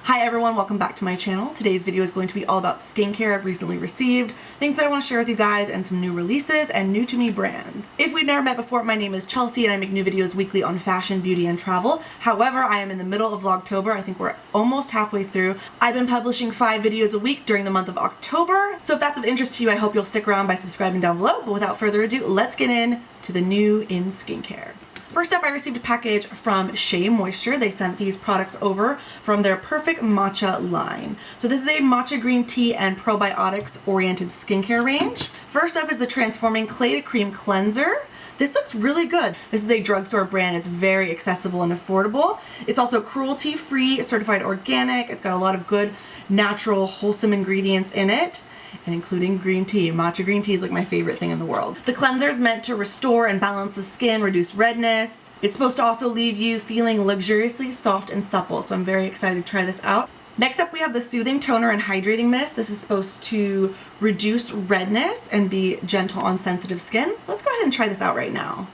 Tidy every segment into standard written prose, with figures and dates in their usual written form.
Hi everyone, welcome back to my channel. Today's video is going to be all about skincare I've recently received, things that I want to share with you guys, and some new releases and new to me brands. If we've never met before, my name is Chelsea and I make new videos weekly on fashion, beauty, and travel. However, I am in the middle of Vlogtober. I think we're almost halfway through. I've been publishing 5 videos a week during the month of October. So if that's of interest to you, I hope you'll stick around by subscribing down below. But without further ado, let's get into the new in skincare. First up, I received a package from Shea Moisture. They sent these products over from their Perfect Matcha line. So this is a matcha green tea and probiotics oriented skincare range. First up is the Transforming Clay to Cream Cleanser. This looks really good. This is a drugstore brand. It's very accessible and affordable. It's also cruelty-free, certified organic. It's got a lot of good, natural, wholesome ingredients in it, and including green tea. Matcha green tea is like my favorite thing in the world. The cleanser is meant to restore and balance the skin, reduce redness. It's supposed to also leave you feeling luxuriously soft and supple, so I'm very excited to try this out. Next up, we have the Soothing Toner and Hydrating Mist. This is supposed to reduce redness and be gentle on sensitive skin. Let's go ahead and try this out right now.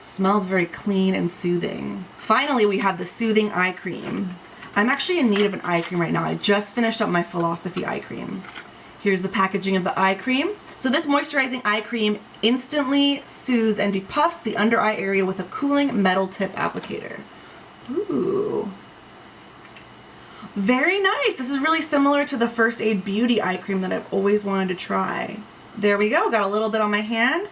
Smells very clean and soothing. Finally, we have the Soothing Eye Cream. I'm actually in need of an eye cream right now. I just finished up my Philosophy eye cream. Here's the packaging of the eye cream. So this moisturizing eye cream instantly soothes and depuffs the under eye area with a cooling metal tip applicator. Ooh. Very nice. This is really similar to the First Aid Beauty eye cream that I've always wanted to try. There we go. Got a little bit on my hand.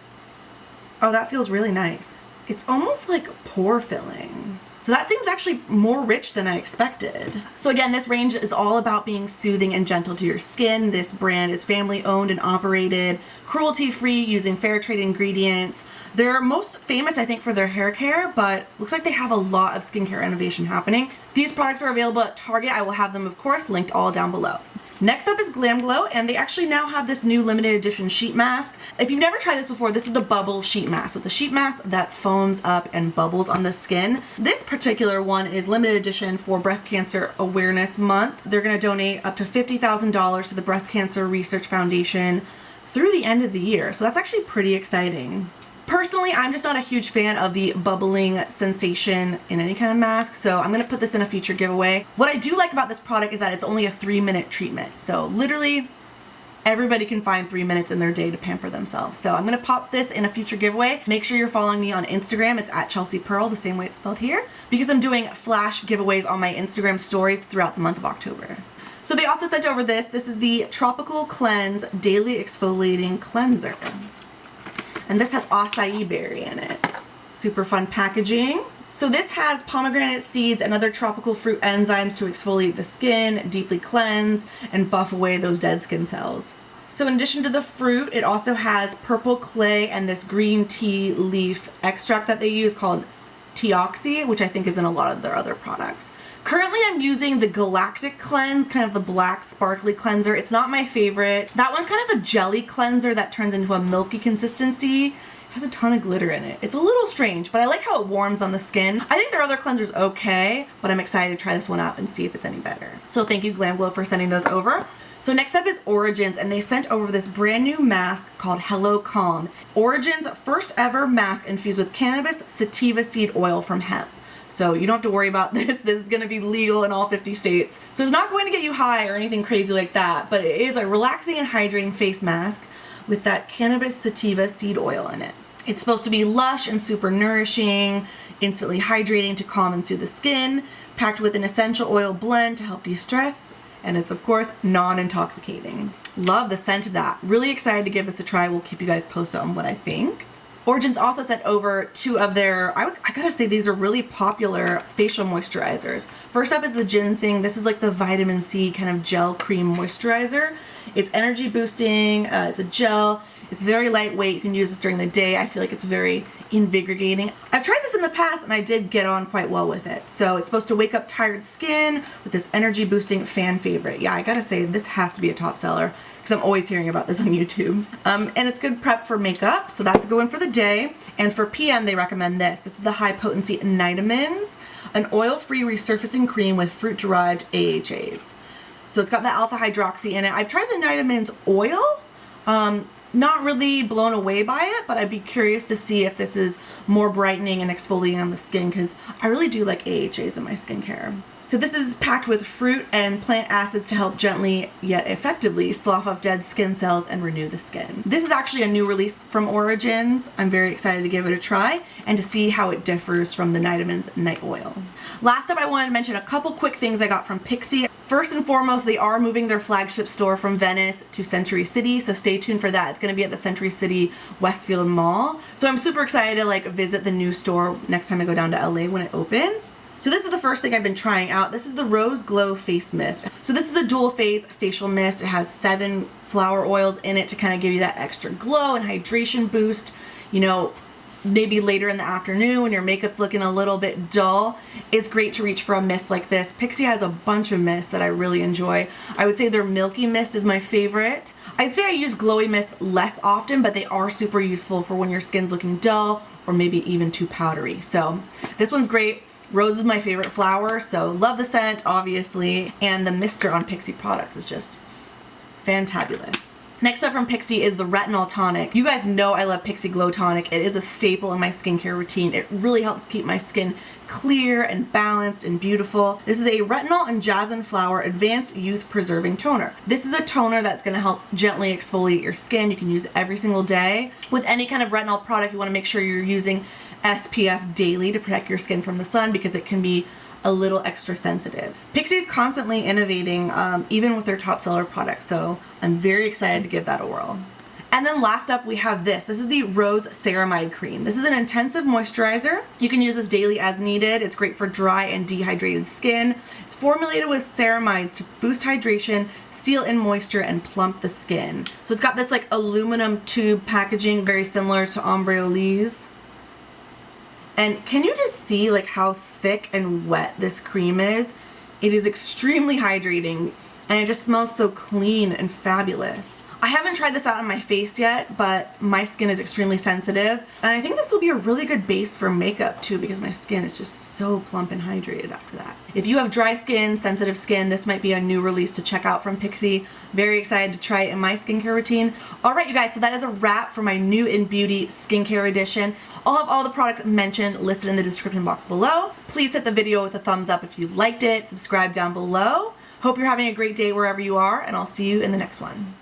Oh, that feels really nice. It's almost like pore filling. So that seems actually more rich than I expected. So again, this range is all about being soothing and gentle to your skin. This brand is family owned and operated, cruelty free, using fair trade ingredients. They're most famous, I think, for their hair care, but looks like they have a lot of skincare innovation happening. These products are available at Target. I will have them, of course, linked all down below. Next up is Glam Glow, and they actually now have this new limited edition sheet mask. If you've never tried this before, this is the bubble sheet mask. So it's a sheet mask that foams up and bubbles on the skin. This particular one is limited edition for Breast Cancer Awareness Month. They're going to donate up to $50,000 to the Breast Cancer Research Foundation through the end of the year. So that's actually pretty exciting. Personally, I'm just not a huge fan of the bubbling sensation in any kind of mask, so I'm going to put this in a future giveaway. What I do like about this product is that it's only a 3-minute treatment. So literally, everybody can find 3 minutes in their day to pamper themselves. So I'm going to pop this in a future giveaway. Make sure you're following me on Instagram. It's at Chelsea Pearl, the same way it's spelled here, because I'm doing flash giveaways on my Instagram stories throughout the month of October. So they also sent over this. This is the Tropical Cleanse Daily Exfoliating Cleanser. And this has acai berry in it. Super fun packaging. So this has pomegranate seeds and other tropical fruit enzymes to exfoliate the skin, deeply cleanse, and buff away those dead skin cells. So in addition to the fruit, it also has purple clay and this green tea leaf extract that they use called Teoxy, which I think is in a lot of their other products. Currently, I'm using the Galactic Cleanse, kind of the black sparkly cleanser. It's not my favorite. That one's kind of a jelly cleanser that turns into a milky consistency. It has a ton of glitter in it. It's a little strange, but I like how it warms on the skin. I think their other cleanser's okay, but I'm excited to try this one out and see if it's any better. So thank you, Glam Glow, for sending those over. So next up is Origins, and they sent over this brand new mask called Hello Calm. Origins' first ever mask infused with cannabis sativa seed oil from hemp. So you don't have to worry about this. This is going to be legal in all 50 states. So it's not going to get you high or anything crazy like that, but it is a relaxing and hydrating face mask with that cannabis sativa seed oil in it. It's supposed to be lush and super nourishing, instantly hydrating to calm and soothe the skin, packed with an essential oil blend to help de-stress, and it's of course non-intoxicating. Love the scent of that. Really excited to give this a try. We'll keep you guys posted on what I think. Origins also sent over 2 of their, I gotta say, these are really popular facial moisturizers. First up is the Ginseng. This is like the vitamin C kind of gel cream moisturizer. It's energy boosting, it's a gel. It's very lightweight. You can use this during the day. I feel like it's very invigorating. I've tried this in the past and I did get on quite well with it. So it's supposed to wake up tired skin with this energy boosting fan favorite. Yeah, I gotta say this has to be a top seller because I'm always hearing about this on YouTube. And it's good prep for makeup, so that's a good one for the day. And for PM, they recommend this. This is the High Potency Nitamins, an oil-free resurfacing cream with fruit-derived AHAs. So it's got the alpha hydroxy in it. I've tried the Nitamins oil. not really blown away by it, but I'd be curious to see if this is more brightening and exfoliating on the skin, because I really do like AHAs in my skincare. So this is packed with fruit and plant acids to help gently yet effectively slough off dead skin cells and renew the skin. This is actually a new release from Origins. I'm very excited to give it a try and to see how it differs from the Nitamins Night Oil. Last up, I wanted to mention a couple quick things I got from Pixi. First and foremost, they are moving their flagship store from Venice to Century City, so stay tuned for that. It's going to be at the Century City Westfield Mall. So I'm super excited to like visit the new store next time I go down to LA when it opens. So this is the first thing I've been trying out. This is the Rose Glow Face Mist. So this is a dual phase facial mist. It has 7 flower oils in it to kind of give you that extra glow and hydration boost. You know, maybe later in the afternoon when your makeup's looking a little bit dull, it's great to reach for a mist like this. Pixi has a bunch of mists that I really enjoy. I would say their Milky Mist is my favorite. I'd say I use glowy mists less often, but they are super useful for when your skin's looking dull or maybe even too powdery. So this one's great. Rose is my favorite flower, so love the scent, obviously, and the mister on Pixi products is just fantabulous. Next up from Pixi is the Retinol Tonic. You guys know I love Pixi Glow Tonic. It is a staple in my skincare routine. It really helps keep my skin clear and balanced and beautiful. This is a retinol and jasmine flower advanced youth preserving toner. This is a toner that's going to help gently exfoliate your skin. You can use it every single day. With any kind of retinol product, you want to make sure you're using SPF daily to protect your skin from the sun, because it can be a little extra sensitive. Pixi is constantly innovating, even with their top seller products, so I'm very excited to give that a whirl. And then last up we have this. This is the Rose Ceramide Cream. This is an intensive moisturizer. You can use this daily as needed. It's great for dry and dehydrated skin. It's formulated with ceramides to boost hydration, seal in moisture, and plump the skin. So it's got this like aluminum tube packaging, very similar to Ombre Olise. And can you just see like how thick and wet this cream is? It is extremely hydrating and it just smells so clean and fabulous. I haven't tried this out on my face yet, but my skin is extremely sensitive. And I think this will be a really good base for makeup too, because my skin is just so plump and hydrated after that. If you have dry skin, sensitive skin, this might be a new release to check out from Pixi. Very excited to try it in my skincare routine. All right, you guys, so that is a wrap for my new in beauty skincare edition. I'll have all the products mentioned listed in the description box below. Please hit the video with a thumbs up if you liked it. Subscribe down below. Hope you're having a great day wherever you are, and I'll see you in the next one.